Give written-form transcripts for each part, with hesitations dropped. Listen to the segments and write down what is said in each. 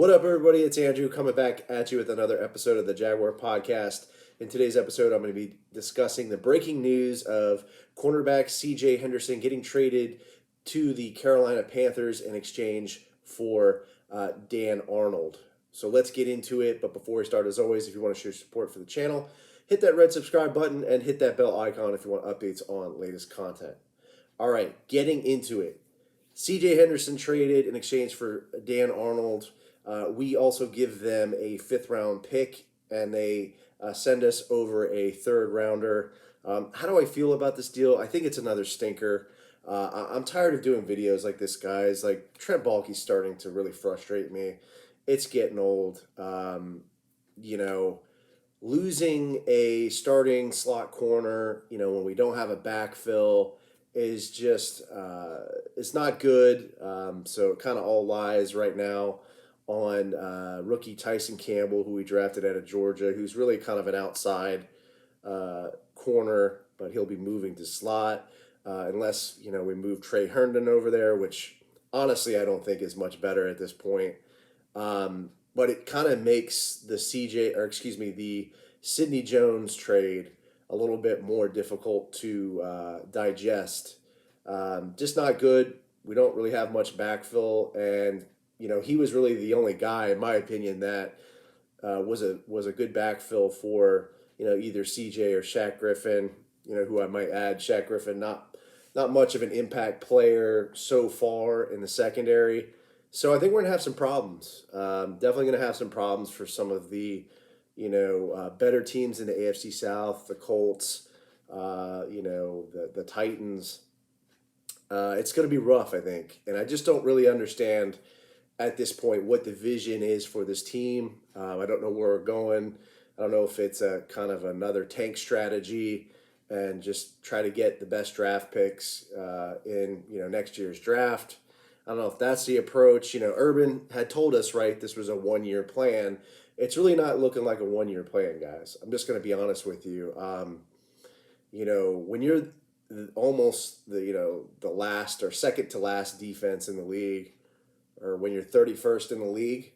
What up, everybody? It's Andrew coming back at you with another episode of the Jaguar podcast. In today's episode, I'm going to be discussing the breaking news of cornerback CJ Henderson getting traded to the Carolina Panthers in exchange for Dan Arnold. So let's get into it. But before we start, as always, if you want to show support for the channel, hit that red subscribe button and hit that bell icon if you want updates on latest content. All right, getting into it. CJ Henderson traded in exchange for Dan Arnold. We also give them a 5th round pick, and they send us over a 3rd rounder. How do I feel about this deal? I think it's another stinker. I'm tired of doing videos like this, guys. Like, Trent Baalke's starting to really frustrate me. It's getting old. Losing a starting slot corner, when we don't have a backfill is just, it's not good. So it kind of all lies right now on rookie Tyson Campbell, who we drafted out of Georgia, who's really kind of an outside corner, but he'll be moving to slot unless, we move Trey Herndon over there, which honestly I don't think is much better at this point. But it kind of makes the the Sidney Jones trade a little bit more difficult to digest. Just not good. We don't really have much backfill, and he was really the only guy, in my opinion, that was a good backfill for either CJ or Shaq Griffin. Who I might add, Shaq Griffin, not much of an impact player so far in the secondary. So I think we're gonna have some problems. Definitely gonna have some problems for some of the better teams in the AFC South, the Colts, the Titans. It's going to be rough, I think. And I just don't really understand at this point what the vision is for this team. I don't know where we're going. I don't know if it's a kind of another tank strategy and just try to get the best draft picks in next year's draft. I don't know if that's the approach. Urban had told us, right, this was a 1-year plan. It's really not looking like a 1-year plan, guys. I'm just going to be honest with you. When you're almost the last or second to last defense in the league, or when you're 31st in the league,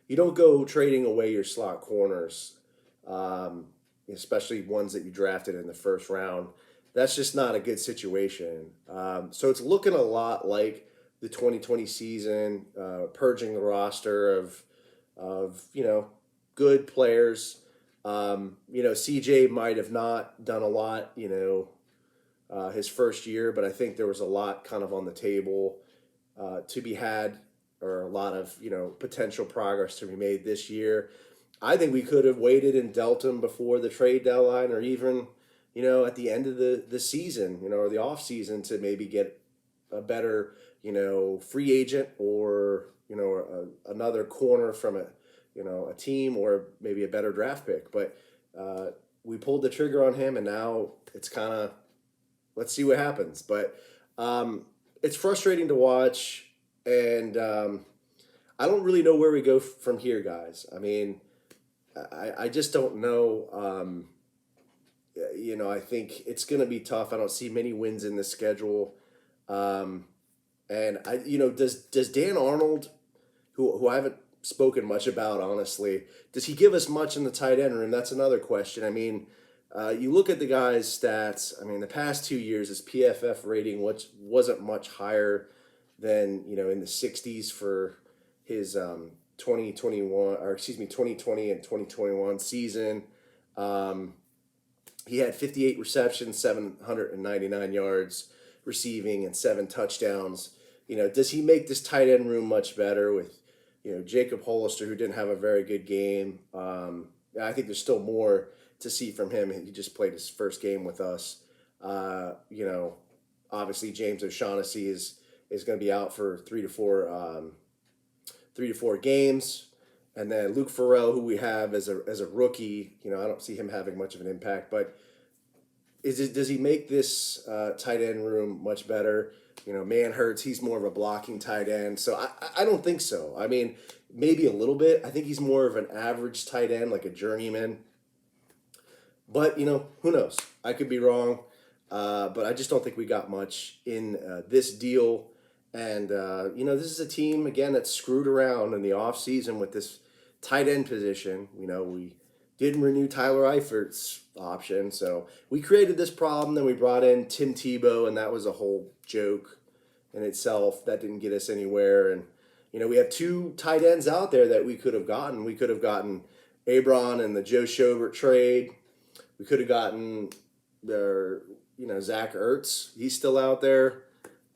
you don't go trading away your slot corners, especially ones that you drafted in the 1st round. That's just not a good situation. So it's looking a lot like the 2020 season, purging the roster of good players. CJ might have not done a lot, his first year, but I think there was a lot kind of on the table to be had, or a lot of potential progress to be made this year. I think we could have waited and dealt him before the trade deadline, or even at the end of the season, or the off season, to maybe get a better free agent, or another corner from a team, or maybe a better draft pick. But we pulled the trigger on him, and now it's kind of, let's see what happens. But it's frustrating to watch, and I don't really know where we go from here, guys. I mean, I just don't know. I think it's going to be tough. I don't see many wins in the schedule. And does Dan Arnold, who I haven't spoken much about, honestly, does he give us much in the tight end room? That's another question. I mean, you look at the guy's stats. I mean, the past 2 years, his PFF rating wasn't much higher than in the 60s for his 2020 and 2021 season. He had 58 receptions, 799 yards receiving, and 7 touchdowns. Does he make this tight end room much better with Jacob Hollister, who didn't have a very good game? I think there's still more to see from him. He just played his first game with us. Obviously James O'Shaughnessy is going to be out for 3 to 4 games. And then Luke Farrell, who we have as a rookie, I don't see him having much of an impact. But does he make this tight end room much better? Manhurts, he's more of a blocking tight end. So I don't think so. I mean, maybe a little bit. I think he's more of an average tight end, like a journeyman. But, who knows? I could be wrong. But I just don't think we got much in this deal. And, this is a team, again, that's screwed around in the offseason with this tight end position. We didn't renew Tyler Eifert's option. So we created this problem. Then we brought in Tim Tebow, and that was a whole joke in itself. That didn't get us anywhere. And, we have 2 tight ends out there that we could have gotten. We could have gotten Abron and the Joe Schobert trade. We could have gotten Zach Ertz. He's still out there.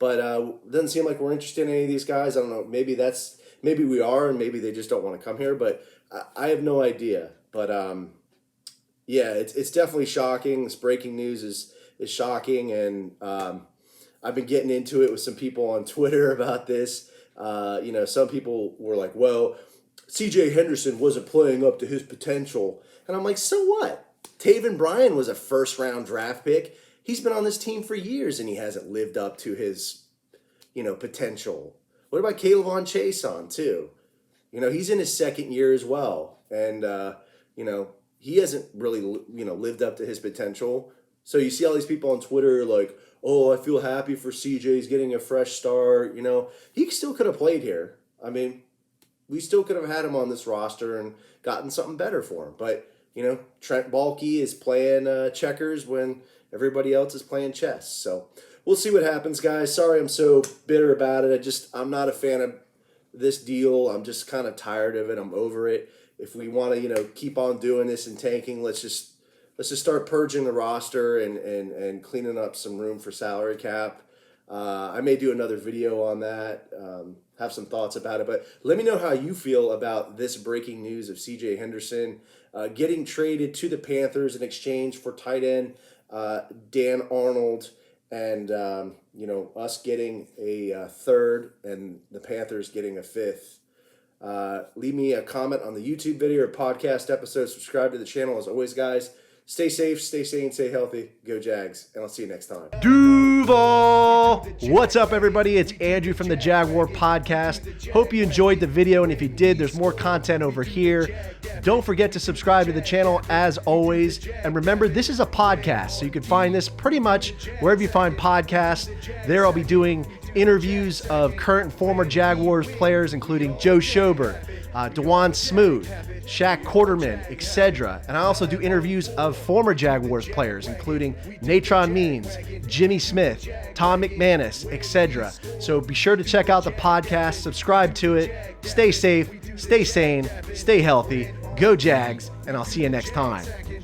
But it doesn't seem like we're interested in any of these guys. I don't know. Maybe we are, and maybe they just don't want to come here. But I have no idea. But it's definitely shocking. This breaking news is shocking, and I've been getting into it with some people on Twitter about this. Some people were like, "Well, CJ Henderson wasn't playing up to his potential," and I'm like, "So what? Taven Bryan was a first-round draft pick. He's been on this team for years, and he hasn't lived up to his, potential." What about Kayvon Chason, too? He's in his second year as well, and he hasn't really, lived up to his potential. So you see all these people on Twitter like, "Oh, I feel happy for CJ. He's getting a fresh start." He still could have played here. I mean, we still could have had him on this roster and gotten something better for him. But Trent Baalke is playing checkers when everybody else is playing chess. So we'll see what happens, guys. Sorry I'm so bitter about it. I'm not a fan of this deal. I'm just kind of tired of it. I'm over it. If we want to, keep on doing this and tanking, let's just start purging the roster and cleaning up some room for salary cap. I may do another video on that, have some thoughts about it. But let me know how you feel about this breaking news of CJ Henderson getting traded to the Panthers in exchange for tight end Dan Arnold, and us getting a third and the Panthers getting a fifth. Leave me a comment on the YouTube video or podcast episode. Subscribe to the channel. As always, guys, stay safe, stay sane, stay healthy. Go Jags, and I'll see you next time. Duval! What's up, everybody? It's Andrew from the Jaguar Podcast. Hope you enjoyed the video, and if you did, there's more content over here. Don't forget to subscribe to the channel as always. And remember, this is a podcast, so you can find this pretty much wherever you find podcasts. There I'll be doing interviews of current and former Jaguars players, including Joe Schobert, DeJuan Smoot, Shaq Quarterman, etc. And I also do interviews of former Jaguars players, including Natron Means, Jimmy Smith, Tom McManus, etc. So be sure to check out the podcast, subscribe to it, stay safe, stay sane, stay healthy, go Jags, and I'll see you next time.